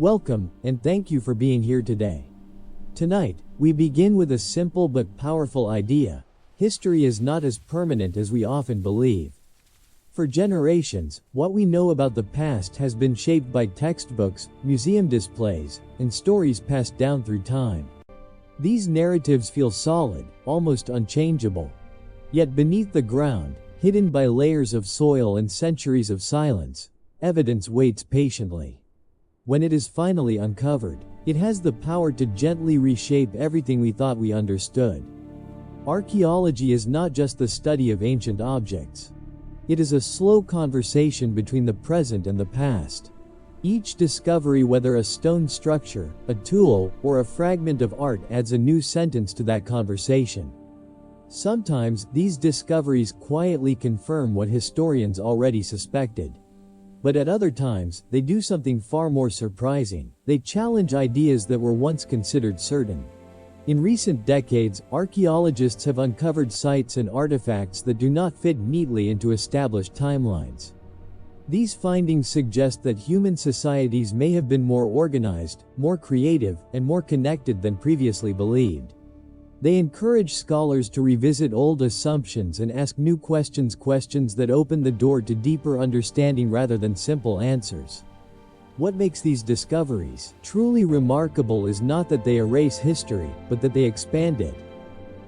Welcome, and thank you for being here today. Tonight, we begin with a simple but powerful idea. History is not as permanent as we often believe. For generations, what we know about the past has been shaped by textbooks, museum displays, and stories passed down through time. These narratives feel solid, almost unchangeable. Yet beneath the ground, hidden by layers of soil and centuries of silence, evidence waits patiently. When it is finally uncovered, it has the power to gently reshape everything we thought we understood. Archaeology is not just the study of ancient objects. It is a slow conversation between the present and the past. Each discovery, whether a stone structure, a tool, or a fragment of art, adds a new sentence to that conversation. Sometimes, these discoveries quietly confirm what historians already suspected. But at other times, they do something far more surprising. They challenge ideas that were once considered certain. In recent decades, archaeologists have uncovered sites and artifacts that do not fit neatly into established timelines. These findings suggest that human societies may have been more organized, more creative, and more connected than previously believed. They encourage scholars to revisit old assumptions and ask new questions that open the door to deeper understanding rather than simple answers. What makes these discoveries truly remarkable is not that they erase history, but that they expand it.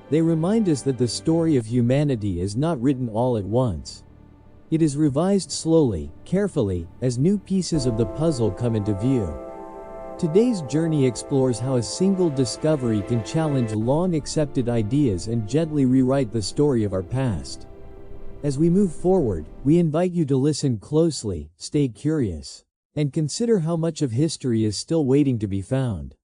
They remind us that the story of humanity is not written all at once. It is revised slowly, carefully, as new pieces of the puzzle come into view. Today's journey explores how a single discovery can challenge long-accepted ideas and gently rewrite the story of our past. As we move forward, we invite you to listen closely, stay curious, and consider how much of history is still waiting to be found.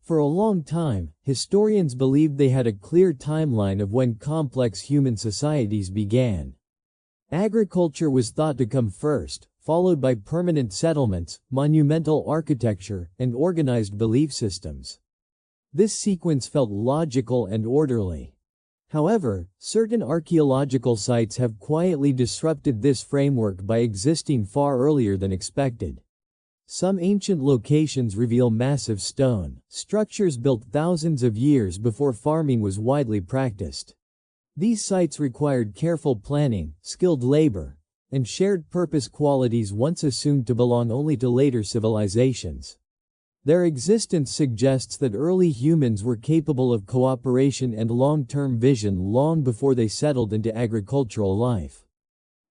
For a long time, historians believed they had a clear timeline of when complex human societies began. Agriculture was thought to come first, followed by permanent settlements, monumental architecture, and organized belief systems. This sequence felt logical and orderly. However, certain archaeological sites have quietly disrupted this framework by existing far earlier than expected. Some ancient locations reveal massive stone structures built thousands of years before farming was widely practiced. These sites required careful planning, skilled labor, and shared purpose qualities once assumed to belong only to later civilizations. Their existence suggests that early humans were capable of cooperation and long-term vision long before they settled into agricultural life.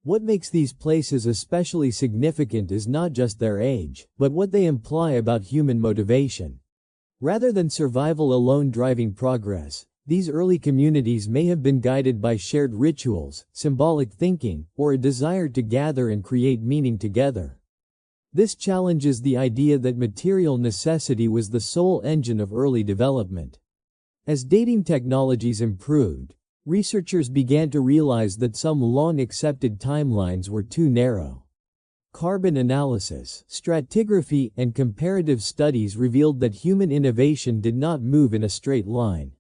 What makes these places especially significant is not just their age, but what they imply about human motivation. Rather than survival alone driving progress, these early communities may have been guided by shared rituals, symbolic thinking, or a desire to gather and create meaning together. This challenges the idea that material necessity was the sole engine of early development. As dating technologies improved, researchers began to realize that some long-accepted timelines were too narrow. Carbon analysis, stratigraphy, and comparative studies revealed that human innovation did not move in a straight line.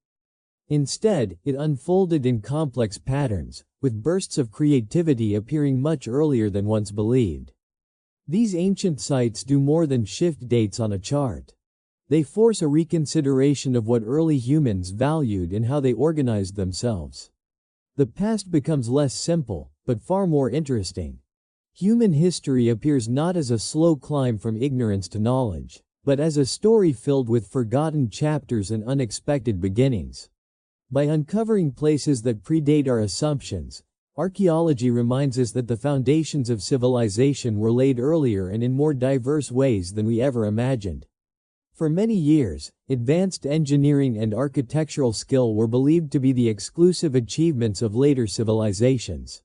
Instead, it unfolded in complex patterns, with bursts of creativity appearing much earlier than once believed. These ancient sites do more than shift dates on a chart. They force a reconsideration of what early humans valued and how they organized themselves. The past becomes less simple, but far more interesting. Human history appears not as a slow climb from ignorance to knowledge, but as a story filled with forgotten chapters and unexpected beginnings. By uncovering places that predate our assumptions, archaeology reminds us that the foundations of civilization were laid earlier and in more diverse ways than we ever imagined. For many years, advanced engineering and architectural skill were believed to be the exclusive achievements of later civilizations.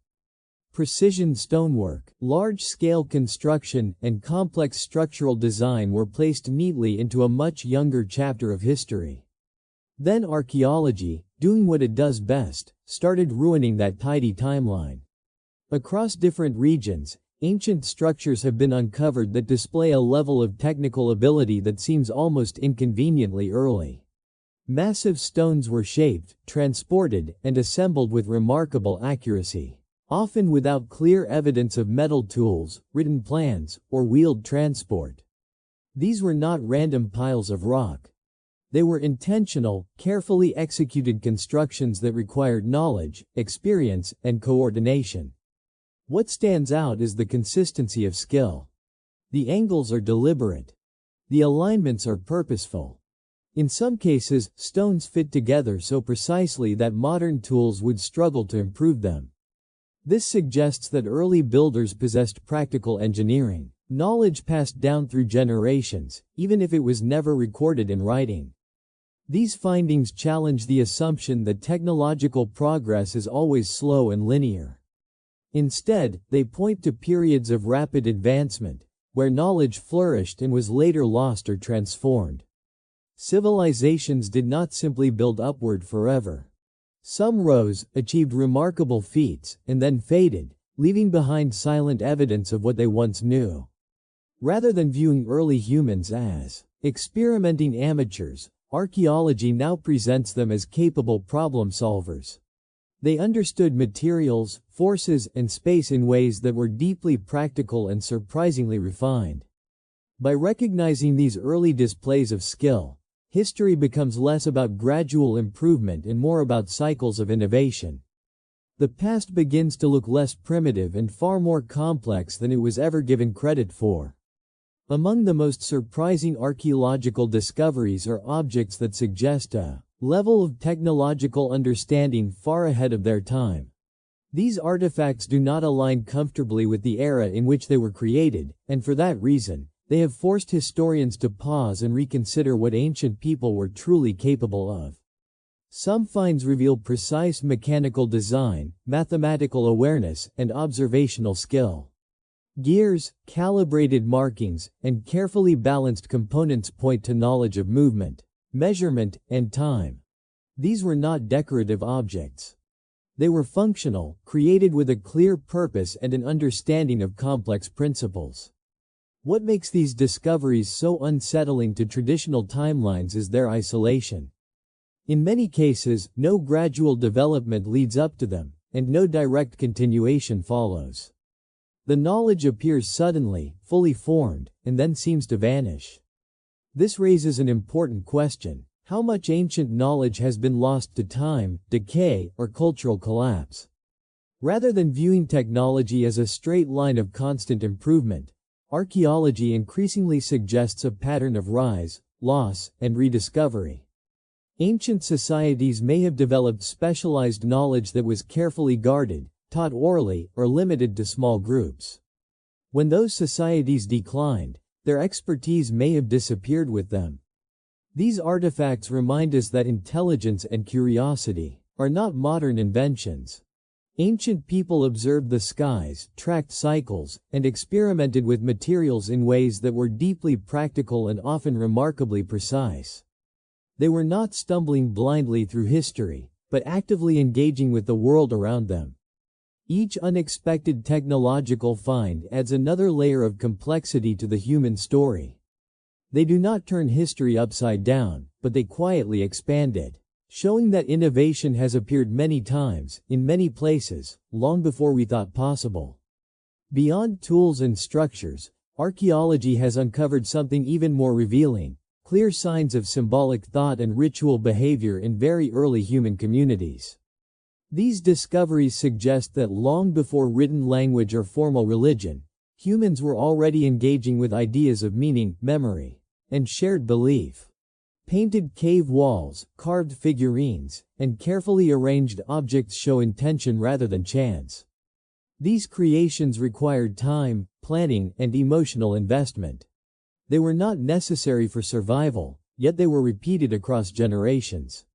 Precision stonework, large-scale construction, and complex structural design were placed neatly into a much younger chapter of history. Then archaeology, doing what it does best, started ruining that tidy timeline. Across different regions, ancient structures have been uncovered that display a level of technical ability that seems almost inconveniently early. Massive stones were shaped, transported, and assembled with remarkable accuracy, often without clear evidence of metal tools, written plans, or wheeled transport. These were not random piles of rock. They were intentional, carefully executed constructions that required knowledge, experience, and coordination. What stands out is the consistency of skill. The angles are deliberate. The alignments are purposeful. In some cases, stones fit together so precisely that modern tools would struggle to improve them. This suggests that early builders possessed practical engineering, knowledge passed down through generations, even if it was never recorded in writing. These findings challenge the assumption that technological progress is always slow and linear. Instead, they point to periods of rapid advancement, where knowledge flourished and was later lost or transformed. Civilizations did not simply build upward forever. Some rose, achieved remarkable feats, and then faded, leaving behind silent evidence of what they once knew. Rather than viewing early humans as experimenting amateurs, archaeology now presents them as capable problem solvers. They understood materials, forces, and space in ways that were deeply practical and surprisingly refined. By recognizing these early displays of skill, history becomes less about gradual improvement and more about cycles of innovation. The past begins to look less primitive and far more complex than it was ever given credit for. Among the most surprising archaeological discoveries are objects that suggest a level of technological understanding far ahead of their time. These artifacts do not align comfortably with the era in which they were created, and for that reason, they have forced historians to pause and reconsider what ancient people were truly capable of. Some finds reveal precise mechanical design, mathematical awareness, and observational skill. Gears, calibrated markings, and carefully balanced components point to knowledge of movement, measurement, and time. These were not decorative objects. They were functional, created with a clear purpose and an understanding of complex principles. What makes these discoveries so unsettling to traditional timelines is their isolation. In many cases, no gradual development leads up to them, and no direct continuation follows. The knowledge appears suddenly, fully formed, and then seems to vanish. This raises an important question: how much ancient knowledge has been lost to time, decay, or cultural collapse? Rather than viewing technology as a straight line of constant improvement, archaeology increasingly suggests a pattern of rise, loss, and rediscovery. Ancient societies may have developed specialized knowledge that was carefully guarded, taught orally, or limited to small groups. When those societies declined, their expertise may have disappeared with them. These artifacts remind us that intelligence and curiosity are not modern inventions. Ancient people observed the skies, tracked cycles, and experimented with materials in ways that were deeply practical and often remarkably precise. They were not stumbling blindly through history, but actively engaging with the world around them. Each unexpected technological find adds another layer of complexity to the human story. They do not turn history upside down, but they quietly expand it, showing that innovation has appeared many times, in many places, long before we thought possible. Beyond tools and structures, archaeology has uncovered something even more revealing: clear signs of symbolic thought and ritual behavior in very early human communities. These discoveries suggest that long before written language or formal religion, humans were already engaging with ideas of meaning, memory, and shared belief. Painted cave walls, carved figurines, and carefully arranged objects show intention rather than chance. These creations required time, planning, and emotional investment. They were not necessary for survival, yet they were repeated across generations.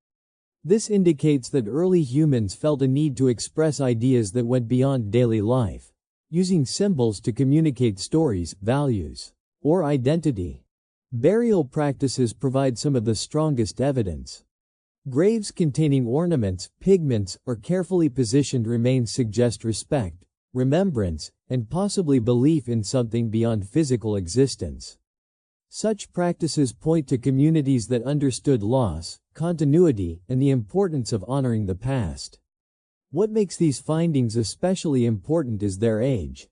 This indicates that early humans felt a need to express ideas that went beyond daily life, using symbols to communicate stories, values, or identity. Burial practices provide some of the strongest evidence. Graves containing ornaments, pigments, or carefully positioned remains suggest respect, remembrance, and possibly belief in something beyond physical existence. Such practices point to communities that understood loss, continuity, and the importance of honoring the past. What makes these findings especially important is their age.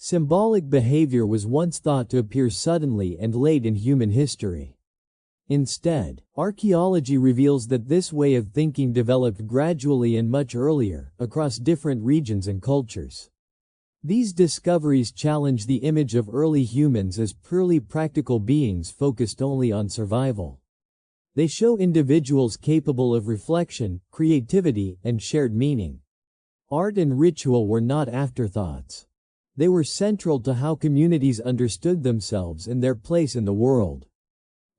Symbolic behavior was once thought to appear suddenly and late in human history. Instead, archaeology reveals that this way of thinking developed gradually and much earlier, across different regions and cultures. These discoveries challenge the image of early humans as purely practical beings focused only on survival. They show individuals capable of reflection, creativity, and shared meaning. Art and ritual were not afterthoughts. They were central to how communities understood themselves and their place in the world.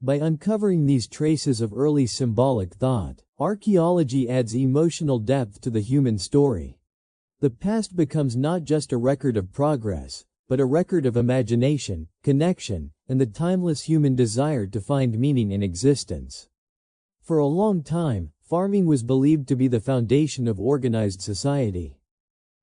By uncovering these traces of early symbolic thought, archaeology adds emotional depth to the human story. The past becomes not just a record of progress, but a record of imagination, connection, and the timeless human desire to find meaning in existence. For a long time, farming was believed to be the foundation of organized society.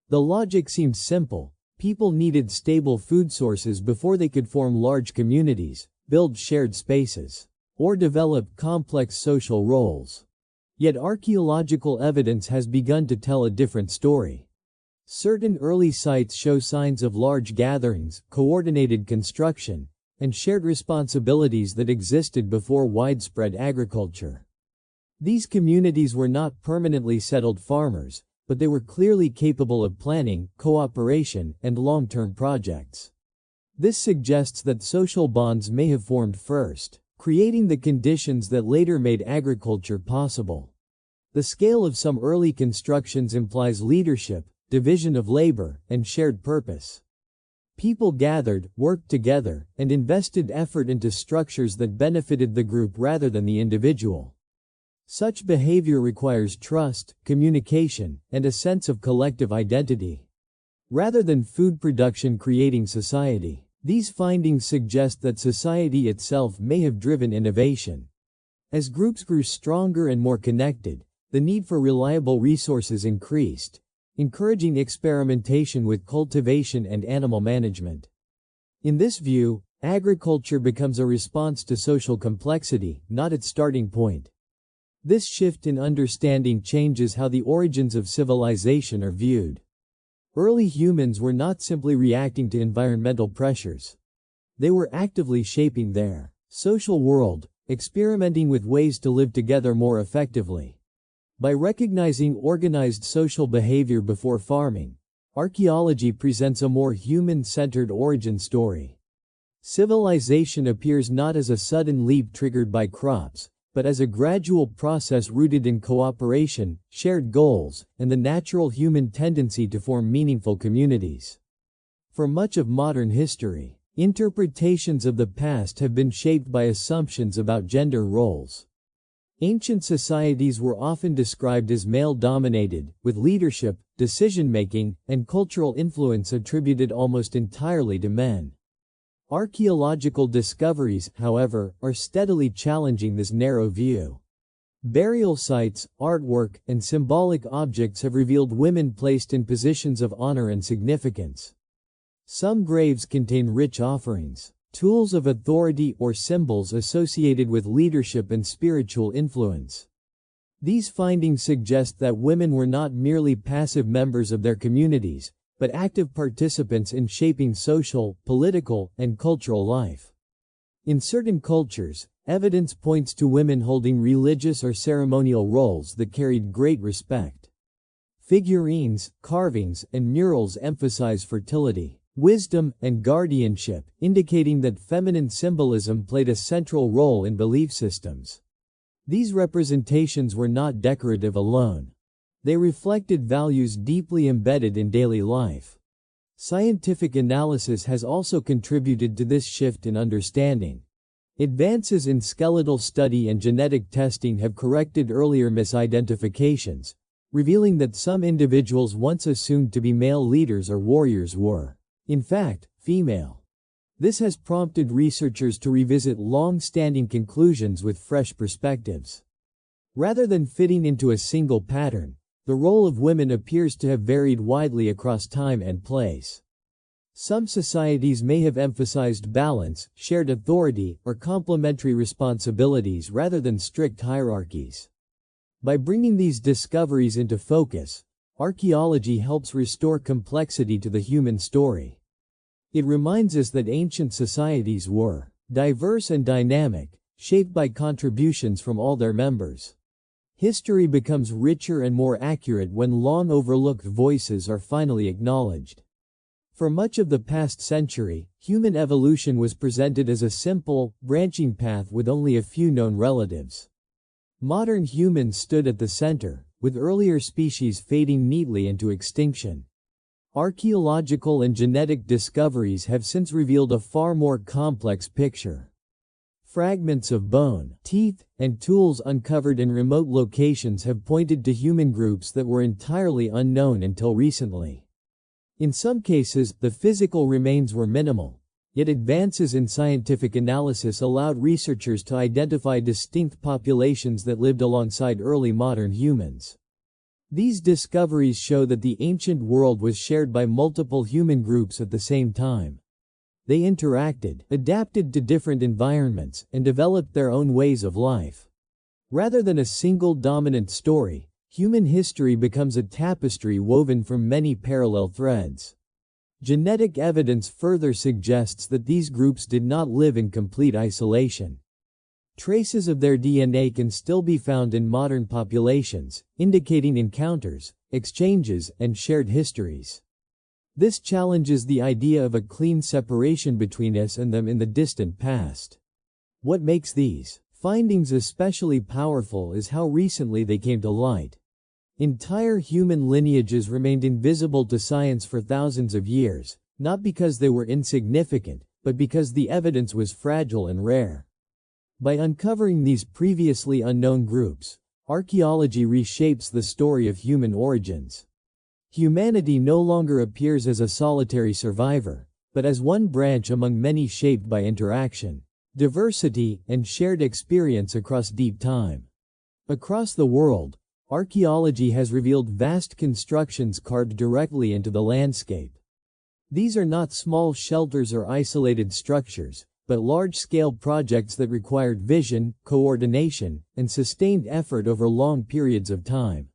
The logic seemed simple. People needed stable food sources before they could form large communities, build shared spaces, or develop complex social roles. Yet archaeological evidence has begun to tell a different story. Certain early sites show signs of large gatherings, coordinated construction, and shared responsibilities that existed before widespread agriculture. These communities were not permanently settled farmers, but they were clearly capable of planning, cooperation, and long-term projects. This suggests that social bonds may have formed first, creating the conditions that later made agriculture possible. The scale of some early constructions implies leadership, division of labor, and shared purpose. People gathered, worked together, and invested effort into structures that benefited the group rather than the individual. Such behavior requires trust, communication, and a sense of collective identity. Rather than food production creating society, these findings suggest that society itself may have driven innovation. As groups grew stronger and more connected, the need for reliable resources increased, encouraging experimentation with cultivation and animal management. In this view, agriculture becomes a response to social complexity, not its starting point. This shift in understanding changes how the origins of civilization are viewed. Early humans were not simply reacting to environmental pressures. They were actively shaping their social world, experimenting with ways to live together more effectively. By recognizing organized social behavior before farming, archaeology presents a more human-centered origin story. Civilization appears not as a sudden leap triggered by crops, but as a gradual process rooted in cooperation, shared goals, and the natural human tendency to form meaningful communities. For much of modern history, interpretations of the past have been shaped by assumptions about gender roles. Ancient societies were often described as male-dominated, with leadership, decision-making, and cultural influence attributed almost entirely to men. Archaeological discoveries, however, are steadily challenging this narrow view. Burial sites, artwork, and symbolic objects have revealed women placed in positions of honor and significance. Some graves contain rich offerings, tools of authority or symbols associated with leadership and spiritual influence. These findings suggest that women were not merely passive members of their communities, but active participants in shaping social, political, and cultural life. In certain cultures, evidence points to women holding religious or ceremonial roles that carried great respect. Figurines, carvings, and murals emphasize fertility, wisdom, and guardianship, indicating that feminine symbolism played a central role in belief systems. These representations were not decorative alone. They reflected values deeply embedded in daily life. Scientific analysis has also contributed to this shift in understanding. Advances in skeletal study and genetic testing have corrected earlier misidentifications, revealing that some individuals once assumed to be male leaders or warriors were, in fact, female. This has prompted researchers to revisit long-standing conclusions with fresh perspectives. Rather than fitting into a single pattern, the role of women appears to have varied widely across time and place. Some societies may have emphasized balance, shared authority, or complementary responsibilities rather than strict hierarchies. By bringing these discoveries into focus, archaeology helps restore complexity to the human story. It reminds us that ancient societies were diverse and dynamic, shaped by contributions from all their members. History becomes richer and more accurate when long overlooked voices are finally acknowledged. For much of the past century, human evolution was presented as a simple, branching path with only a few known relatives. Modern humans stood at the center, with earlier species fading neatly into extinction. Archaeological and genetic discoveries have since revealed a far more complex picture. Fragments of bone, teeth, and tools uncovered in remote locations have pointed to human groups that were entirely unknown until recently. In some cases, the physical remains were minimal, yet advances in scientific analysis allowed researchers to identify distinct populations that lived alongside early modern humans. These discoveries show that the ancient world was shared by multiple human groups at the same time. They interacted, adapted to different environments, and developed their own ways of life. Rather than a single dominant story, human history becomes a tapestry woven from many parallel threads. Genetic evidence further suggests that these groups did not live in complete isolation. Traces of their DNA can still be found in modern populations, indicating encounters, exchanges, and shared histories. This challenges the idea of a clean separation between us and them in the distant past. What makes these findings especially powerful is how recently they came to light. Entire human lineages remained invisible to science for thousands of years, not because they were insignificant, but because the evidence was fragile and rare. By uncovering these previously unknown groups, archaeology reshapes the story of human origins. Humanity no longer appears as a solitary survivor, but as one branch among many shaped by interaction, diversity, and shared experience across deep time. Across the world, archaeology has revealed vast constructions carved directly into the landscape. These are not small shelters or isolated structures, but large-scale projects that required vision, coordination, and sustained effort over long periods of time.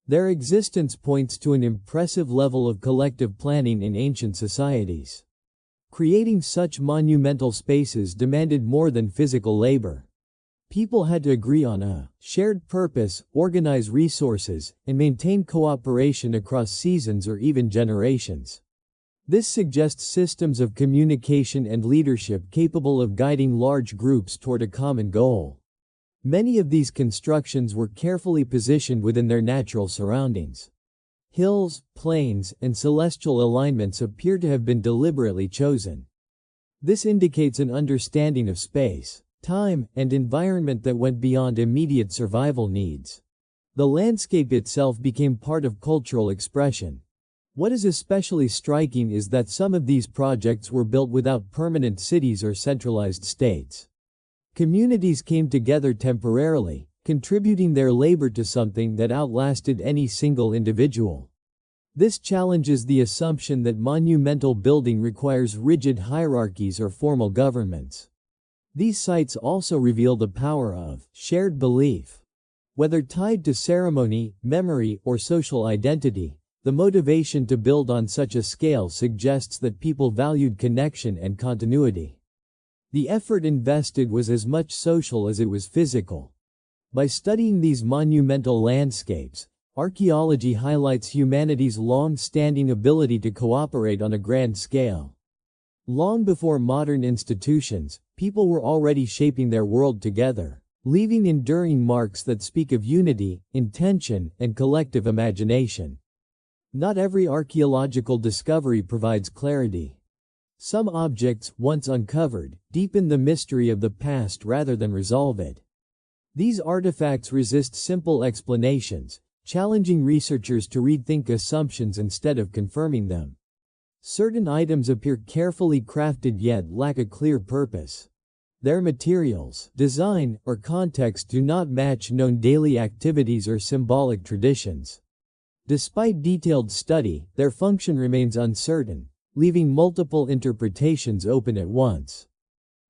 Their existence points to an impressive level of collective planning in ancient societies. Creating such monumental spaces demanded more than physical labor. People had to agree on a shared purpose, organize resources, and maintain cooperation across seasons or even generations. This suggests systems of communication and leadership capable of guiding large groups toward a common goal. Many of these constructions were carefully positioned within their natural surroundings. Hills, plains, and celestial alignments appear to have been deliberately chosen. This indicates an understanding of space, time, and environment that went beyond immediate survival needs. The landscape itself became part of cultural expression. What is especially striking is that some of these projects were built without permanent cities or centralized states. Communities came together temporarily, contributing their labor to something that outlasted any single individual. This challenges the assumption that monumental building requires rigid hierarchies or formal governments. These sites also reveal the power of shared belief. Whether tied to ceremony, memory, or social identity, the motivation to build on such a scale suggests that people valued connection and continuity. The effort invested was as much social as it was physical. By studying these monumental landscapes, archaeology highlights humanity's long-standing ability to cooperate on a grand scale. Long before modern institutions, people were already shaping their world together, leaving enduring marks that speak of unity, intention, and collective imagination. Not every archaeological discovery provides clarity. Some objects, once uncovered, deepen the mystery of the past rather than resolve it. These artifacts resist simple explanations, challenging researchers to rethink assumptions instead of confirming them. Certain items appear carefully crafted yet lack a clear purpose. Their materials, design, or context do not match known daily activities or symbolic traditions. Despite detailed study, their function remains uncertain, leaving multiple interpretations open at once.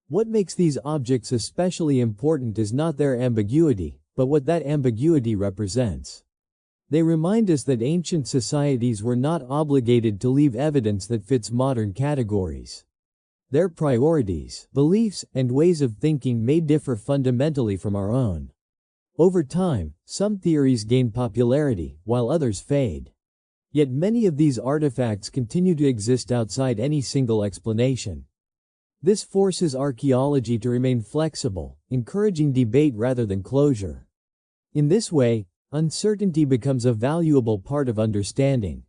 What makes these objects especially important is not their ambiguity, but what that ambiguity represents. They remind us that ancient societies were not obligated to leave evidence that fits modern categories. Their priorities, beliefs, and ways of thinking may differ fundamentally from our own. Over time, some theories gain popularity, while others fade. Yet many of these artifacts continue to exist outside any single explanation. This forces archaeology to remain flexible, encouraging debate rather than closure. In this way, uncertainty becomes a valuable part of understanding.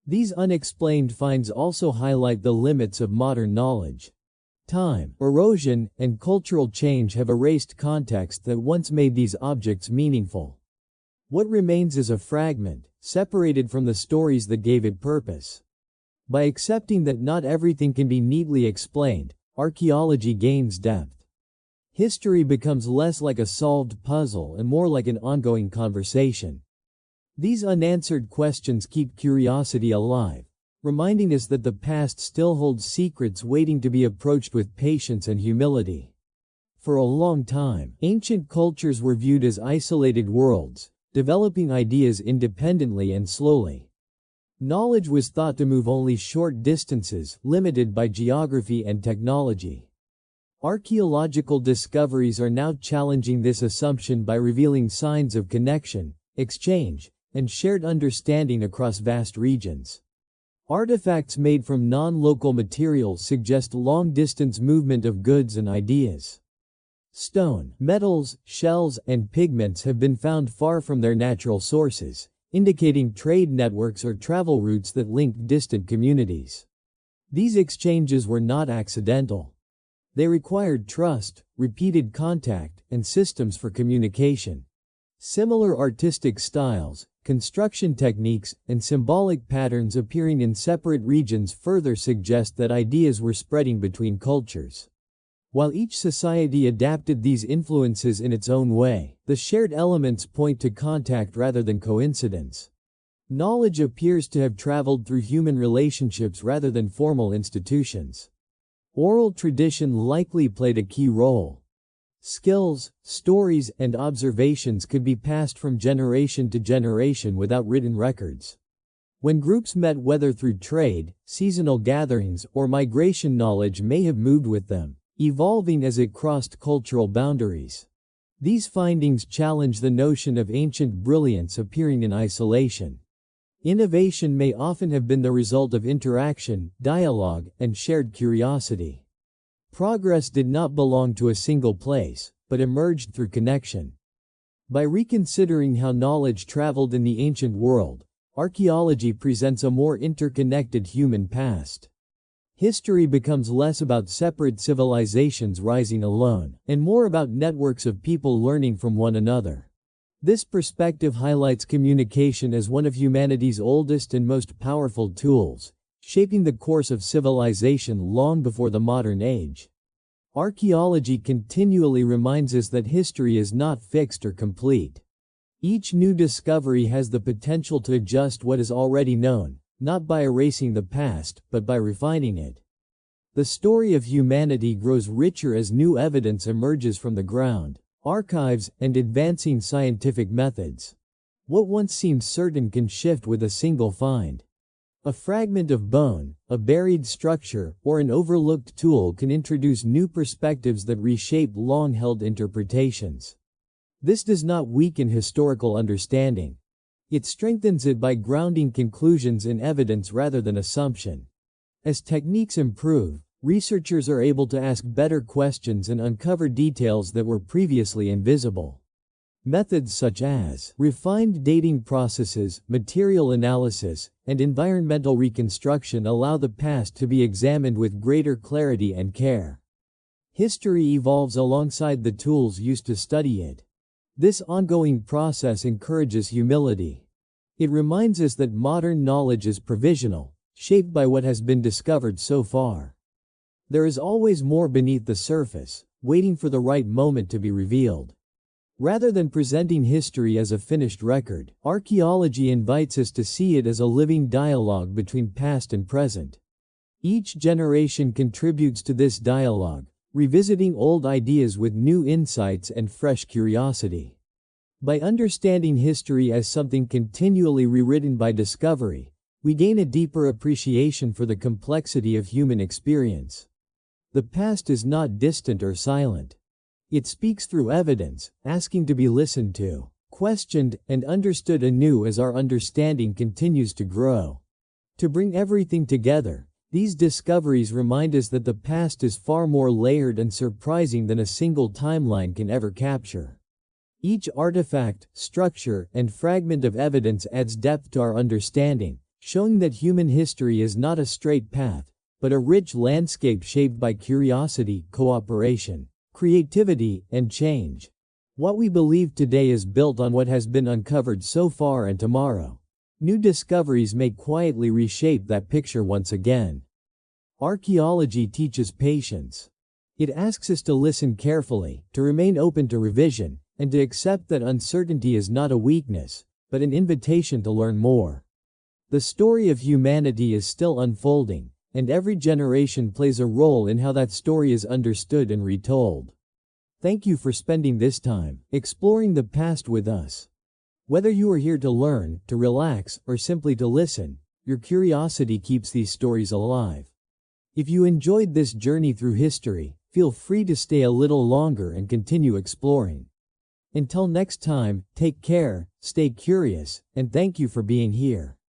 These unexplained finds also highlight the limits of modern knowledge. Time, erosion, and cultural change have erased context that once made these objects meaningful. What remains is a fragment, separated from the stories that gave it purpose. By accepting that not everything can be neatly explained, archaeology gains depth. History becomes less like a solved puzzle and more like an ongoing conversation. These unanswered questions keep curiosity alive, reminding us that the past still holds secrets waiting to be approached with patience and humility. For a long time, ancient cultures were viewed as isolated worlds, developing ideas independently and slowly. Knowledge was thought to move only short distances, limited by geography and technology. Archaeological discoveries are now challenging this assumption by revealing signs of connection, exchange, and shared understanding across vast regions. Artifacts made from non-local materials suggest long-distance movement of goods and ideas. Stone, metals, shells, and pigments have been found far from their natural sources, indicating trade networks or travel routes that linked distant communities. These exchanges were not accidental. They required trust, repeated contact, and systems for communication. Similar artistic styles, construction techniques, and symbolic patterns appearing in separate regions further suggest that ideas were spreading between cultures. While each society adapted these influences in its own way, the shared elements point to contact rather than coincidence. Knowledge appears to have traveled through human relationships rather than formal institutions. Oral tradition likely played a key role. Skills, stories, and observations could be passed from generation to generation without written records. When groups met, whether through trade, seasonal gatherings, or migration, knowledge may have moved with them, evolving as it crossed cultural boundaries. These findings challenge the notion of ancient brilliance appearing in isolation. Innovation may often have been the result of interaction, dialogue, and shared curiosity. Progress did not belong to a single place, but emerged through connection. By reconsidering how knowledge traveled in the ancient world, archaeology presents a more interconnected human past. History becomes less about separate civilizations rising alone, and more about networks of people learning from one another. This perspective highlights communication as one of humanity's oldest and most powerful tools, shaping the course of civilization long before the modern age. Archaeology continually reminds us that history is not fixed or complete. Each new discovery has the potential to adjust what is already known, not by erasing the past, but by refining it. The story of humanity grows richer as new evidence emerges from the ground, archives, and advancing scientific methods. What once seemed certain can shift with a single find. A fragment of bone, a buried structure, or an overlooked tool can introduce new perspectives that reshape long-held interpretations. This does not weaken historical understanding. It strengthens it by grounding conclusions in evidence rather than assumption. As techniques improve, researchers are able to ask better questions and uncover details that were previously invisible. Methods such as refined dating processes, material analysis, and environmental reconstruction allow the past to be examined with greater clarity and care. History evolves alongside the tools used to study it. This ongoing process encourages humility. It reminds us that modern knowledge is provisional, shaped by what has been discovered so far. There is always more beneath the surface, waiting for the right moment to be revealed. Rather than presenting history as a finished record, archaeology invites us to see it as a living dialogue between past and present. Each generation contributes to this dialogue, revisiting old ideas with new insights and fresh curiosity. By understanding history as something continually rewritten by discovery, we gain a deeper appreciation for the complexity of human experience. The past is not distant or silent. It speaks through evidence, asking to be listened to, questioned, and understood anew as our understanding continues to grow. To bring everything together, these discoveries remind us that the past is far more layered and surprising than a single timeline can ever capture. Each artifact, structure, and fragment of evidence adds depth to our understanding, showing that human history is not a straight path, but a rich landscape shaped by curiosity, cooperation, creativity, and change. What we believe today is built on what has been uncovered so far, and tomorrow, new discoveries may quietly reshape that picture once again. Archaeology teaches patience. It asks us to listen carefully, to remain open to revision, and to accept that uncertainty is not a weakness, but an invitation to learn more. The story of humanity is still unfolding, and every generation plays a role in how that story is understood and retold. Thank you for spending this time exploring the past with us. Whether you are here to learn, to relax, or simply to listen, your curiosity keeps these stories alive. If you enjoyed this journey through history, feel free to stay a little longer and continue exploring. Until next time, take care, stay curious, and thank you for being here.